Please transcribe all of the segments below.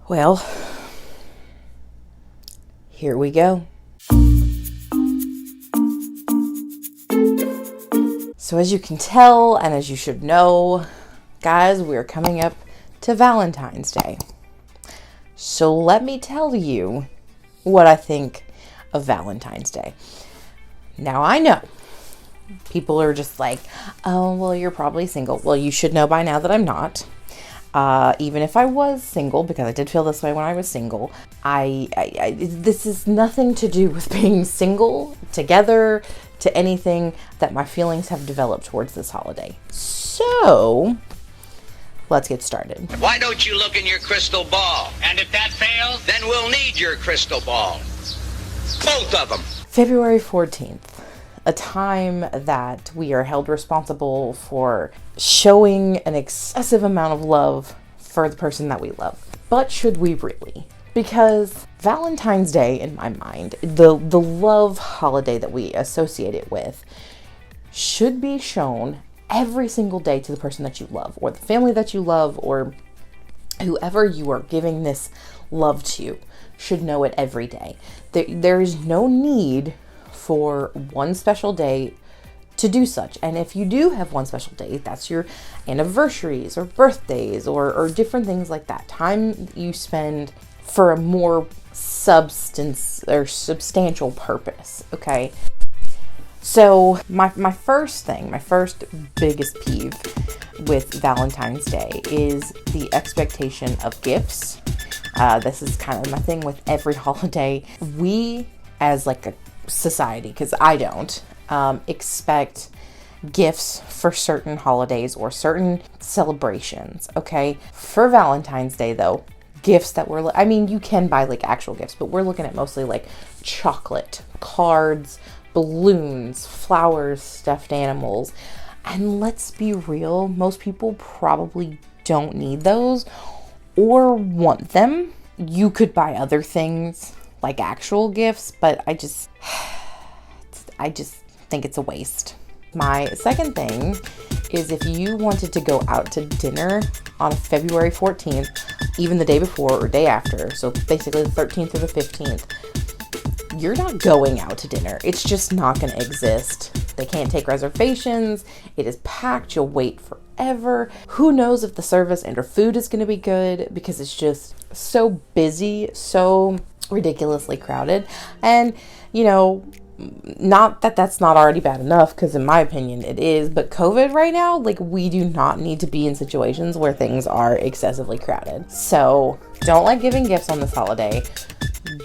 Well, here we go. So as you can tell, and as you should know, guys, we're coming up to Valentine's Day. So let me tell you what I think of Valentine's Day. Now I know people are just like, oh, well, you're probably single. Well, you should know by now that I'm not. Even if I was single, because I did feel this way when I was single, this is nothing to do with being single, together, to anything that my feelings have developed towards this holiday. So, let's get started. Why don't you look in your crystal ball? And if that fails, then we'll need your crystal ball. Both of them. February 14th. A time that we are held responsible for showing an excessive amount of love for the person that we love. But should we really? Because Valentine's Day, in my mind, the love holiday that we associate it with, should be shown every single day to the person that you love, or the family that you love, or whoever you are giving this love to should know it every day. There is no need for one special day to do such. And if you do have one special day, that's your anniversaries or birthdays or different things like that. Time you spend for a more substantial purpose, okay? So my first biggest peeve with Valentine's Day is the expectation of gifts. This is kind of my thing with every holiday. We, as like a society, because I don't expect gifts for certain holidays or certain celebrations, okay? For Valentine's Day, though, gifts that you can buy like actual gifts, but we're looking at mostly like chocolate, cards, balloons, flowers, stuffed animals. And let's be real, most people probably don't need those or want them. You could buy other things like actual gifts, but I just think it's a waste. My second thing is, if you wanted to go out to dinner on February 14th, even the day before or day after, so basically the 13th or the 15th, you're not going out to dinner. It's just not going to exist. They can't take reservations. It is packed. You'll wait forever. Who knows if the service and or food is going to be good, because it's just so busy, so ridiculously crowded. And, not that that's not already bad enough, because in my opinion it is, but COVID right now, like, we do not need to be in situations where things are excessively crowded. So don't like giving gifts on this holiday.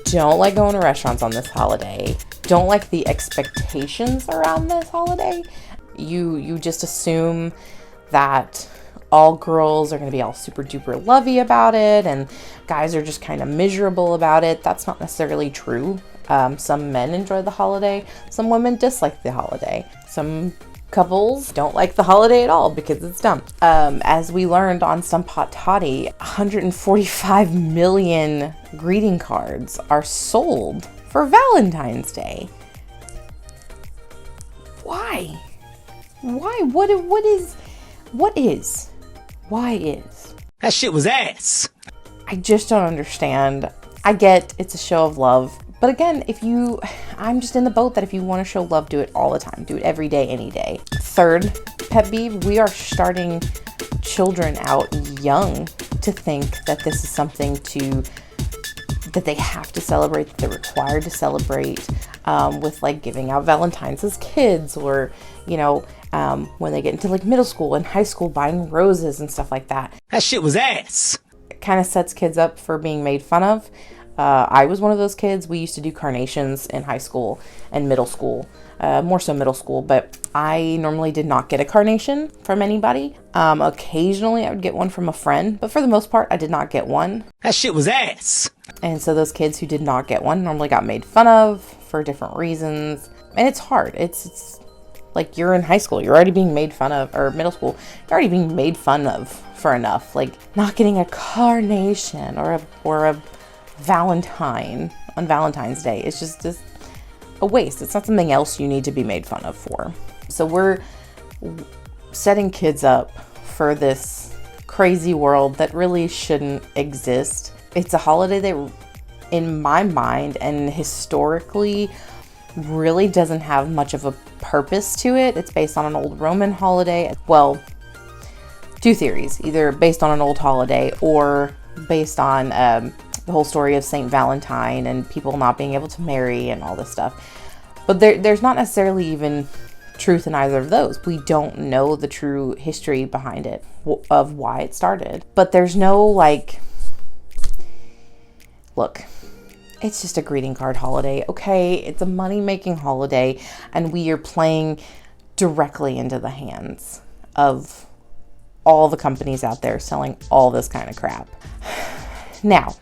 Don't like going to restaurants on this holiday. Don't like the expectations around this holiday. You just assume that all girls are going to be all super duper lovey about it and guys are just kind of miserable about it. That's not necessarily true. Some men enjoy the holiday. Some women dislike the holiday. Some couples don't like the holiday at all because it's dumb. As we learned on Some Pot Toddy, 145 million greeting cards are sold for Valentine's Day. Why? Why? What is? Why is? That shit was ass. I just don't understand. I get it's a show of love. But again, I'm just in the boat that if you want to show love, do it all the time. Do it every day, any day. Third pet peeve, we are starting children out young to think that this is something that they have to celebrate, that they're required to celebrate, with like giving out Valentines as kids, or, when they get into like middle school and high school, buying roses and stuff like that. That shit was ass. It kind of sets kids up for being made fun of. I was one of those kids. We used to do carnations in high school and middle school, more so middle school, but I normally did not get a carnation from anybody. Occasionally I would get one from a friend, but for the most part, I did not get one. That shit was ass. And so those kids who did not get one normally got made fun of for different reasons. And it's hard. It's like, you're in high school, you're already being made fun of, or middle school, you're already being made fun of for enough. Like, not getting a carnation or a Valentine on Valentine's Day. It's just a waste. It's not something else you need to be made fun of for. So we're setting kids up for this crazy world that really shouldn't exist. It's a holiday that, in my mind and historically, really doesn't have much of a purpose to it. It's based on an old Roman holiday. Well, two theories, either based on an old holiday or based on the whole story of Saint Valentine and people not being able to marry and all this stuff. But there's not necessarily even truth in either of those. We don't know the true history behind it, of why it started. But there's no, like, look, it's just a greeting card holiday, okay? It's a money-making holiday, and we are playing directly into the hands of all the companies out there selling all this kind of crap. Now,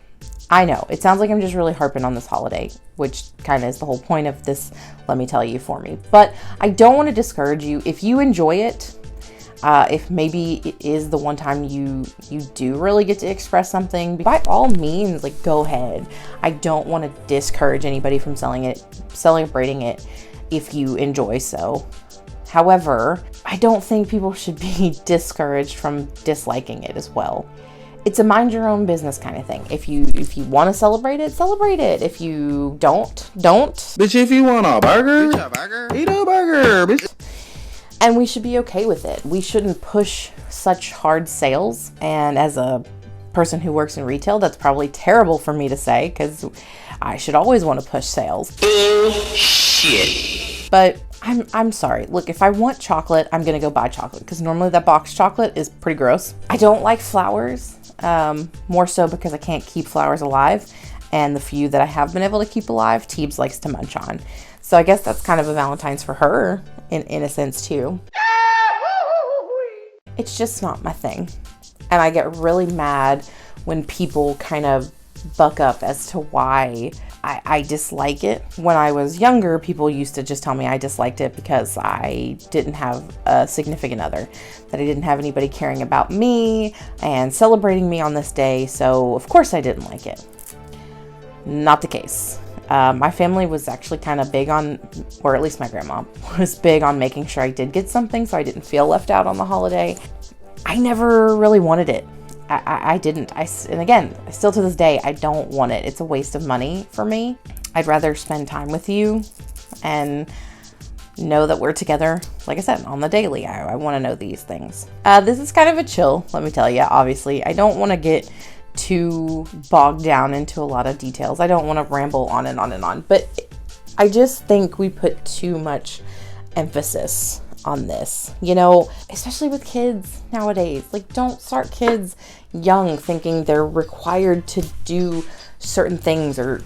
I know, it sounds like I'm just really harping on this holiday, which kind of is the whole point of this, let me tell you, for me. But I don't want to discourage you. If you enjoy it, if maybe it is the one time you do really get to express something, by all means, like, go ahead. I don't want to discourage anybody from celebrating it if you enjoy so. However, I don't think people should be discouraged from disliking it as well. It's a mind your own business kind of thing. If you want to celebrate it, celebrate it. If you don't. Bitch, if you want a burger, eat a burger, bitch. And we should be okay with it. We shouldn't push such hard sales. And as a person who works in retail, that's probably terrible for me to say, because I should always want to push sales. Bullshit. But I'm sorry. Look, if I want chocolate, I'm going to go buy chocolate, because normally that box chocolate is pretty gross. I don't like flowers, more so because I can't keep flowers alive. And the few that I have been able to keep alive, Teebs likes to munch on. So I guess that's kind of a Valentine's for her, in a sense, too. It's just not my thing. And I get really mad when people kind of buck up as to why I dislike it. When I was younger, people used to just tell me I disliked it because I didn't have a significant other, that I didn't have anybody caring about me and celebrating me on this day, so of course I didn't like it. Not the case. My family was actually kind of big on, or at least my grandma was big on making sure I did get something so I didn't feel left out on the holiday. I never really wanted it. I didn't. And again, still to this day, I don't want it. It's a waste of money for me. I'd rather spend time with you and know that we're together, like I said, on the daily. I want to know these things. This is kind of a chill, let me tell you. Obviously, I don't want to get too bogged down into a lot of details. I don't want to ramble on and on and on, but I just think we put too much emphasis on this, you know, especially with kids nowadays. Like, don't start kids young thinking they're required to do certain things or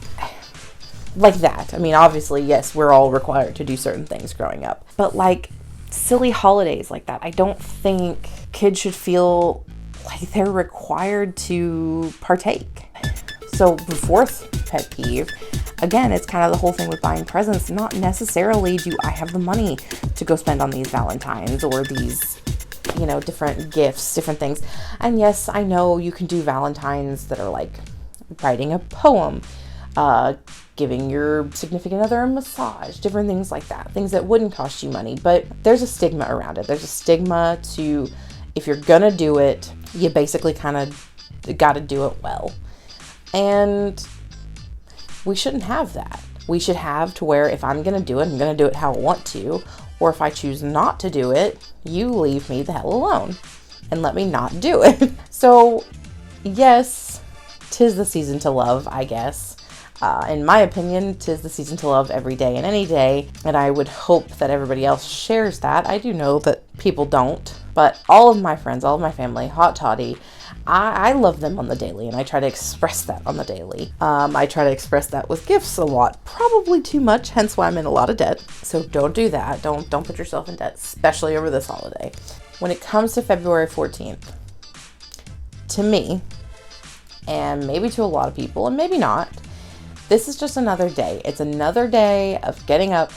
like that. I mean, obviously, yes, we're all required to do certain things growing up, but like silly holidays like that, I don't think kids should feel like they're required to partake. So the fourth pet peeve, again, it's kind of the whole thing with buying presents. Not necessarily do I have the money to go spend on these Valentines or these, you know, different gifts, different things. And yes, I know you can do Valentines that are like writing a poem, giving your significant other a massage, different things like that. Things that wouldn't cost you money, but there's a stigma around it. There's a stigma to, if you're gonna do it, you basically kind of got to do it well. And we shouldn't have that. We should have to where if I'm going to do it, I'm going to do it how I want to. Or if I choose not to do it, you leave me the hell alone and let me not do it. So yes, 'tis the season to love, I guess. In my opinion, 'tis the season to love every day and any day. And I would hope that everybody else shares that. I do know that people don't. But all of my friends, all of my family, hot toddy, I love them on the daily, and I try to express that on the daily. I try to express that with gifts a lot, probably too much, hence why I'm in a lot of debt. So don't do that. Don't put yourself in debt, especially over this holiday. When it comes to February 14th, to me, and maybe to a lot of people, and maybe not, this is just another day. It's another day of getting up,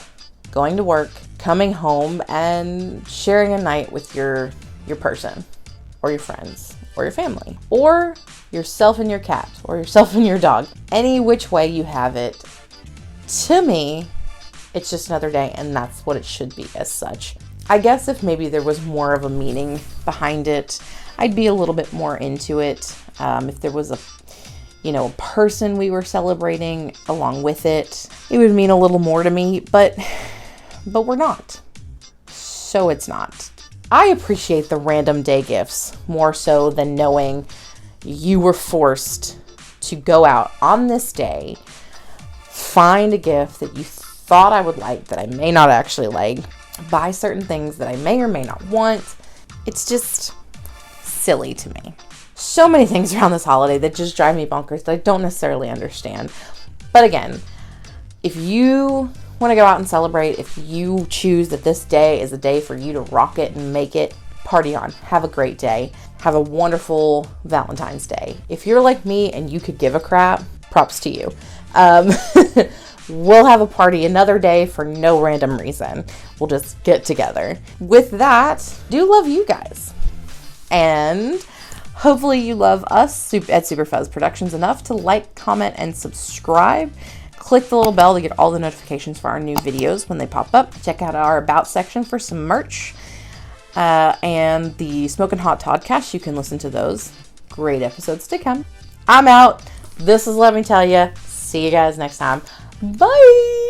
going to work, coming home, and sharing a night with your person, or your friends, or your family, or yourself and your cat, or yourself and your dog. Any which way you have it, to me, it's just another day, and that's what it should be as such. I guess if maybe there was more of a meaning behind it, I'd be a little bit more into it. If there was a person we were celebrating along with it, it would mean a little more to me, but we're not. So it's not. I appreciate the random day gifts more so than knowing you were forced to go out on this day, find a gift that you thought I would like that I may not actually like, buy certain things that I may or may not want. It's just silly to me. So many things around this holiday that just drive me bonkers that I don't necessarily understand. But again, if you want to go out and celebrate, if you choose that this day is a day for you to rock it and make it, party on. Have a great day. Have a wonderful Valentine's Day. If you're like me and you could give a crap, props to you. We'll have a party another day for no random reason. We'll just get together. With that, do love you guys. And hopefully you love us at Superfuzz Productions enough to like, comment, and subscribe. Click the little bell to get all the notifications for our new videos when they pop up. Check out our About section for some merch. And the Smokin' Hot Toddcast, you can listen to those. Great episodes to come. I'm out. This is Let Me Tell Ya. See you guys next time. Bye!